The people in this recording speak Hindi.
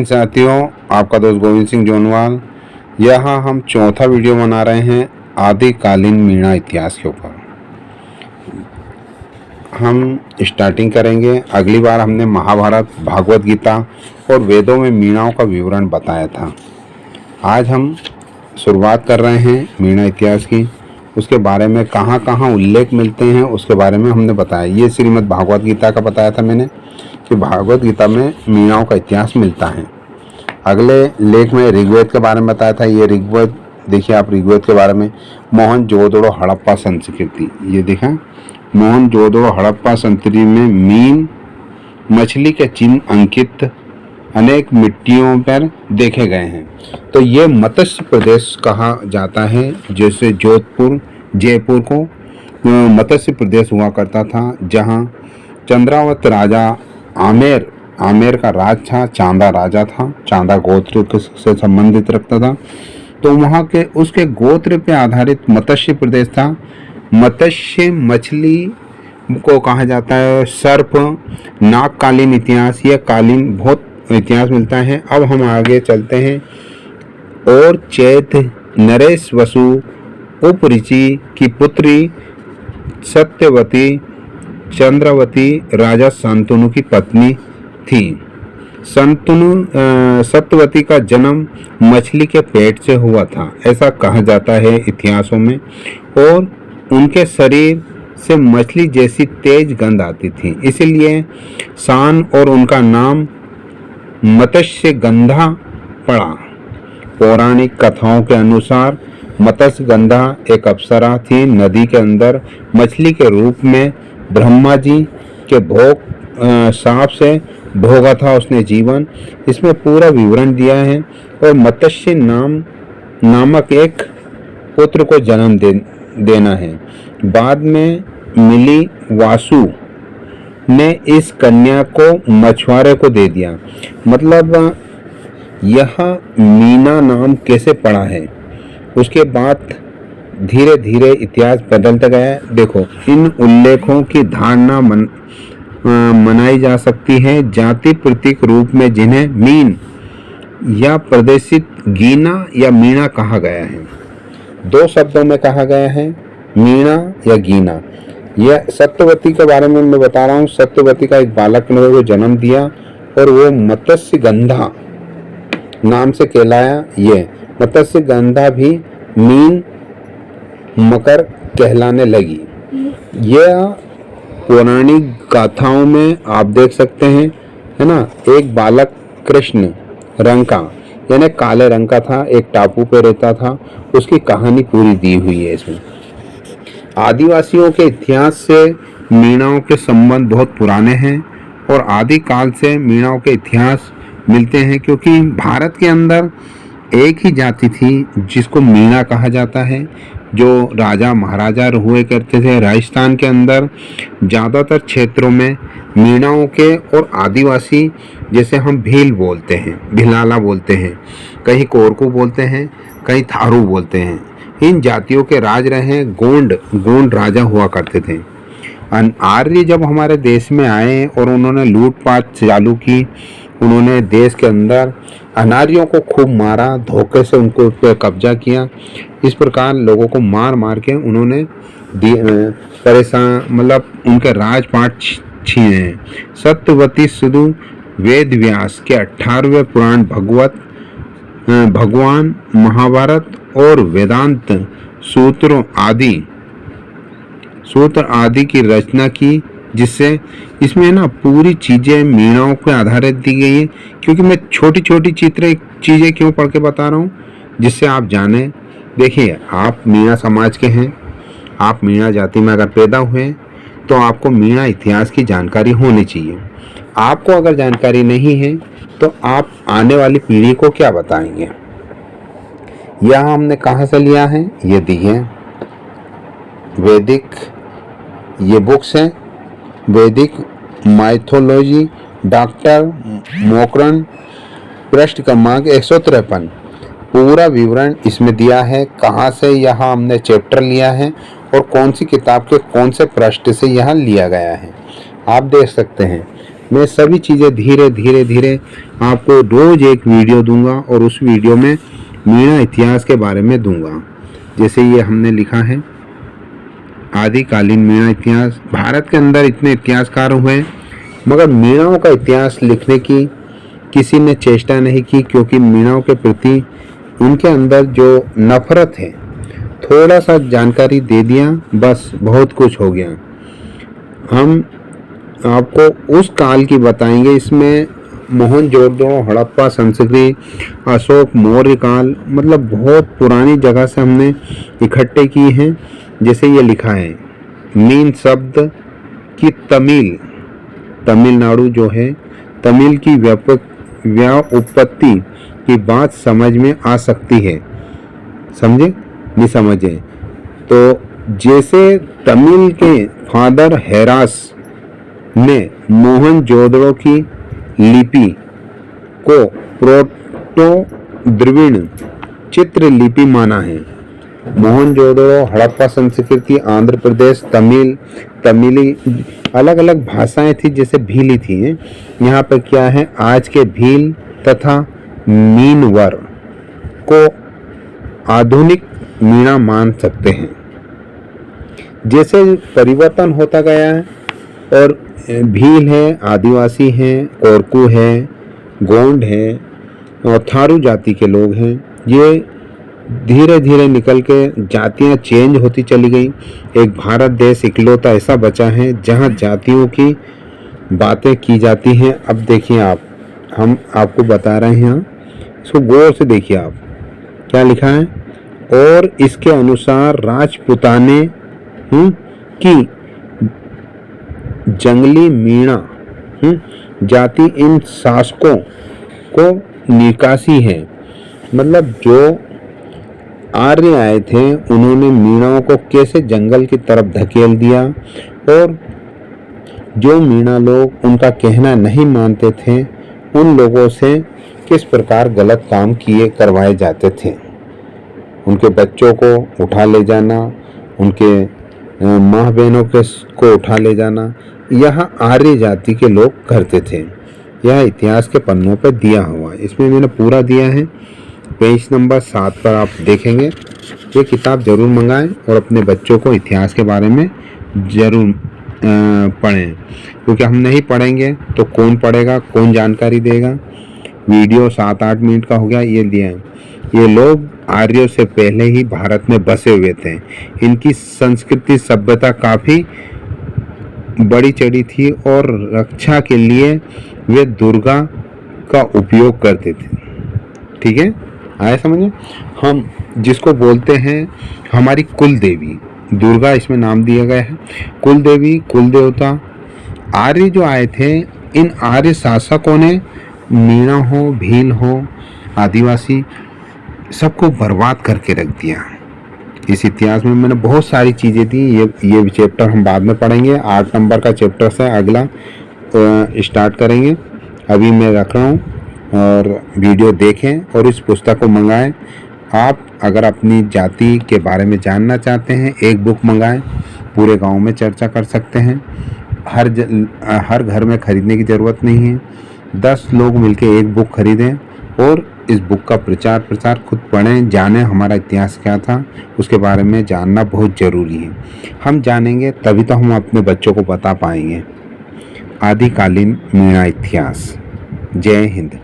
साथियों, आपका दोस्त गोविंद सिंह जोनवाल। यहाँ हम चौथा वीडियो बना रहे हैं आदिकालीन मीणा इतिहास के ऊपर। हम स्टार्टिंग करेंगे। अगली बार हमने महाभारत, भागवत गीता और वेदों में मीणाओं का विवरण बताया था। आज हम शुरुआत कर रहे हैं मीणा इतिहास की। उसके बारे में कहाँ कहाँ उल्लेख मिलते हैं उसके बारे में हमने बताया। ये श्रीमद् भागवत गीता का बताया था मैंने कि भागवत गीता में मीणाओं का इतिहास मिलता है। अगले लेख में ऋग्वेद के बारे में बताया था। ये ऋग्वेद देखिए आप, ऋग्वेद के बारे में मोहनजोदड़ो हड़प्पा संस्कृति, ये देखा मोहनजोदड़ो हड़प्पा संस्कृति में मीन मछली के चिन्ह अंकित अनेक मिट्टियों पर देखे गए हैं। तो ये मत्स्य प्रदेश कहा जाता है। जैसे जोधपुर, जयपुर को मत्स्य प्रदेश हुआ करता था, जहाँ चंद्रावत राजा आमेर का राज था। चांदा राजा था, चांदा गोत्र से संबंधित रखता था। तो वहाँ के उसके गोत्र पे आधारित मत्स्य प्रदेश था। मत्स्य मछली को कहा जाता है सर्प। नागकालीन इतिहास, यह कालीन बहुत इतिहास मिलता है। अब हम आगे चलते हैं। और चैत नरेश वसु उपऋषि की पुत्री सत्यवती चंद्रवती राजा शांतनु की पत्नी थी। सत्यवती का जन्म मछली के पेट से हुआ था, ऐसा कहा जाता है इतिहासों में। और उनके शरीर से मछली जैसी तेज गंध आती थी, इसलिए शान और उनका नाम मत्स्य गंधा पड़ा। पौराणिक कथाओं के अनुसार मत्स्य गंधा एक अप्सरा थी। नदी के अंदर मछली के रूप में ब्रह्मा जी के भोग सांप से भोगा था उसने जीवन। इसमें पूरा विवरण दिया है। और मत्स्य नामक एक पुत्र को जन्म देना है। बाद में मिली वासु ने इस कन्या को मछुआरे को दे दिया। मतलब यह मीना नाम कैसे पड़ा है, उसके बाद धीरे धीरे इतिहास बदलता गया। देखो, इन उल्लेखों की धारणा मनाई जा सकती है जाति प्रतीक रूप में, जिन्हें मीन या प्रदेशित गीना या मीणा कहा गया है। दो शब्दों में कहा गया है, मीणा या गीना। यह सत्यवती के बारे में मैं बता रहा हूँ। सत्यवती का एक बालक ने वो जन्म दिया और वो मत्स्य गंधा नाम से कहलाया। ये मत्स्य गंधा भी मीन मकर कहलाने लगी। यह पौराणिक गाथाओं में आप देख सकते हैं, है ना। एक बालक कृष्ण रंग का यानी काले रंग का था, एक टापू पे रहता था। उसकी कहानी पूरी दी हुई है इसमें। आदिवासियों के इतिहास से मीणाओं के संबंध बहुत पुराने हैं और आदिकाल से मीणाओं के इतिहास मिलते हैं, क्योंकि भारत के अंदर एक ही जाति थी जिसको मीणा कहा जाता है, जो राजा महाराजा हुए करते थे। राजस्थान के अंदर ज़्यादातर क्षेत्रों में मीणाओं के और आदिवासी, जैसे हम भील बोलते हैं, भिलाला बोलते हैं, कहीं कोरकू बोलते हैं, कहीं थारू बोलते हैं, इन जातियों के राज रहे। गोंड राजा हुआ करते थे। आर्य जब हमारे देश में आए और उन्होंने लूटपाट चालू की, उन्होंने देश के अंदर अनार्यों को खूब मारा, धोखे से उनको पे कब्जा किया। इस प्रकार लोगों को मार मार के उन्होंने परेशान, मतलब उनके राजपाट छीने हैं। सत्यवती सुदु वेद व्यास के 18वें पुराण भगवान महाभारत और वेदांत सूत्र आदि की रचना की, जिससे इसमें ना पूरी चीज़ें मीणाओं पे आधारित दी गई है। क्योंकि मैं छोटी छोटी चीज़ें क्यों पढ़ के बता रहा हूँ, जिससे आप जानें। देखिए, आप मीणा समाज के हैं, आप मीणा जाति में अगर पैदा हुए तो आपको मीणा इतिहास की जानकारी होनी चाहिए। आपको अगर जानकारी नहीं है तो आप आने वाली पीढ़ी को क्या बताएंगे। यह हमने कहाँ से लिया है, ये दी है वैदिक, ये बुक्स हैं वैदिक माइथोलॉजी, डॉक्टर मोकरन, पृष्ठ क्रमांक 153। पूरा विवरण इसमें दिया है, कहाँ से यहाँ हमने चैप्टर लिया है और कौन सी किताब के कौन से पृष्ठ से यहाँ लिया गया है, आप देख सकते हैं। मैं सभी चीज़ें धीरे धीरे धीरे आपको रोज़ एक वीडियो दूंगा और उस वीडियो में मीणा इतिहास के बारे में दूंगा। जैसे ये हमने लिखा है आदिकालीन मीणा इतिहास। भारत के अंदर इतने इतिहासकार हुए मगर मीणाओं का इतिहास लिखने की किसी ने चेष्टा नहीं की, क्योंकि मीणाओं के प्रति उनके अंदर जो नफरत है, थोड़ा सा जानकारी दे दिया बस बहुत कुछ हो गया। हम आपको उस काल की बताएंगे, इसमें मोहनजोदड़ो, हड़प्पा संस्कृति, अशोक मौर्य काल, मतलब बहुत पुरानी जगह से हमने इकट्ठे की हैं। जैसे ये लिखा है मीन शब्द की तमिलनाडु जो है, तमिल की व्युत्पत्ति की बात समझ में आ सकती है, समझे नहीं समझे तो। जैसे तमिल के फादर हैरास ने मोहनजोदड़ो की लिपि को प्रोटो द्रविड़ चित्र लिपि माना है। मोहनजोदड़ो, हड़प्पा संस्कृति, आंध्र प्रदेश, तमिली अलग अलग भाषाएं थी, जैसे भीली थी। यहाँ पर क्या है, आज के भील तथा मीनवर को आधुनिक मीणा मान सकते हैं। जैसे परिवर्तन होता गया है और भील है, आदिवासी हैं, कोरकू है, गोंड है और थारू जाति के लोग हैं, ये धीरे धीरे निकल के जातियां चेंज होती चली गई। एक भारत देश इकलौता ऐसा बचा है जहां जातियों की बातें की जाती हैं। अब देखिए हम आपको बता रहे हैं, इसको गौर से देखिए आप क्या लिखा है। और इसके अनुसार राजपूताने की जंगली मीणा जाति इन शासकों को निकासी है। मतलब जो आर्य आए थे उन्होंने मीणाओं को कैसे जंगल की तरफ धकेल दिया, और जो मीणा लोग उनका कहना नहीं मानते थे उन लोगों से किस प्रकार गलत काम करवाए जाते थे। उनके बच्चों को उठा ले जाना, उनके माँ बहनों को उठा ले जाना, यह आर्य जाति के लोग करते थे। यह इतिहास के पन्नों पर दिया हुआ, इसमें मैंने पूरा दिया है। पेज नंबर 7 पर आप देखेंगे। ये किताब ज़रूर मंगाएं और अपने बच्चों को इतिहास के बारे में ज़रूर पढ़ें, क्योंकि हम नहीं पढ़ेंगे तो कौन पढ़ेगा, कौन जानकारी देगा। वीडियो 7-8 मिनट का हो गया, ये दिया है। ये लोग आर्यों से पहले ही भारत में बसे हुए थे। इनकी संस्कृति सभ्यता काफ़ी बड़ी चढ़ी थी और रक्षा के लिए वे दुर्गा का उपयोग करते थे। ठीक है, आया समझे। हम जिसको बोलते हैं हमारी कुल देवी दुर्गा, इसमें नाम दिया गया है। कुल देवी, कुल देवता। आर्य जो आए थे, इन आर्य शासकों ने मीणा हो, भील हो, आदिवासी सबको बर्बाद करके रख दिया। इस इतिहास में मैंने बहुत सारी चीज़ें दी। ये चैप्टर हम बाद में पढ़ेंगे। 8 नंबर का चैप्टर से अगला स्टार्ट करेंगे। अभी मैं रख रहा हूँ और वीडियो देखें और इस पुस्तक को मंगाएं। आप अगर अपनी जाति के बारे में जानना चाहते हैं, एक बुक मंगाएं, पूरे गांव में चर्चा कर सकते हैं। हर घर में खरीदने की ज़रूरत नहीं है। 10 लोग मिलकर एक बुक खरीदें और इस बुक का प्रचार प्रसार खुद पढ़ें, जानें हमारा इतिहास क्या था, उसके बारे में जानना बहुत ज़रूरी है। हम जानेंगे तभी तो हम अपने बच्चों को बता पाएंगे। आदिकालीन मीणा इतिहास। जय हिंद।